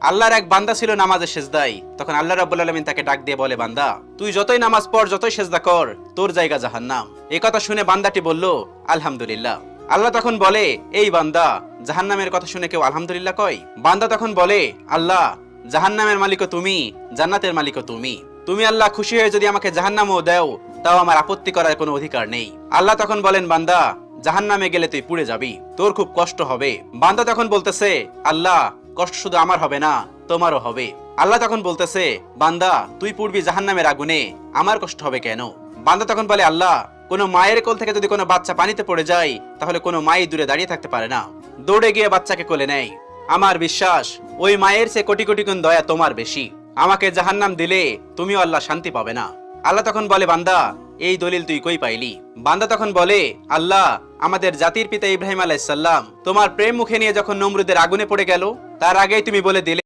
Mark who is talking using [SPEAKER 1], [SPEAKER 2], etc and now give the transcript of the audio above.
[SPEAKER 1] আল্লাহর এক বান্দা ছিল নামাজে সেজদায়। তখন আল্লাহ রাব্বুল আলামিন তাকে ডাক দিয়ে বলে, বান্দা তুই যতই নামাজ পড়, যতই সেজদা কর, তোর জায়গা জাহান্নাম। এই কথা শুনে বান্দাটি বলল, আলহামদুলিল্লাহ। আল্লাহ তখন বলে, এই বান্দা, জাহান্নামের কথা শুনে কেউ আলহামদুলিল্লাহ কয়? বান্দা তখন বলে, আল্লাহ, জাহান্নামের মালিকও তুমি, জান্নাতের মালিকও তুমি। তুমি আল্লাহ খুশি হয়ে যদি আমাকে জাহান্নামও দাও, তাও আমার আপত্তি করার কোনো অধিকার নেই। আল্লাহ তখন বলেন, বান্দা, জাহান্নামে গেলে তুই পুড়ে যাবি, তোর খুব কষ্ট হবে। বান্দা তখন বলতেছে, আল্লাহ, কষ্ট শুধু আমার হবে না, তোমারও হবে। আল্লাহ তখন বলতেছে, বান্দা, তুই পুড়বি জাহান্নামের আগুনে, আমার কষ্ট হবে কেন? বান্দা তখন বলে, আল্লাহ, কোনো মায়ের কোল থেকে যদি কোনো বাচ্চা পানিতে পড়ে যায়, তাহলে কোনো মাই দূরে দাঁড়িয়ে থাকতে পারে না, দৌড়ে গিয়ে বাচ্চাকে কোলে নেয়। আমার বিশ্বাস ওই মায়ের চেয়ে কোটি কোটি গুণ দয়া তোমার বেশি। আমাকে জাহান্নাম দিলে তুমিও আল্লাহ শান্তি পাবে না। আল্লাহ তখন বলে, বান্দা, এই দলিল তুই কই পাইলি? বান্দা তখন বলে, আল্লাহ, আমাদের জাতির পিতা ইব্রাহিম আলাইহিস সালাম তোমার প্রেম মুখে নিয়ে যখন নমরুদের আগুনে পড়ে গেল, তার আগেই তুমি বলে দিলে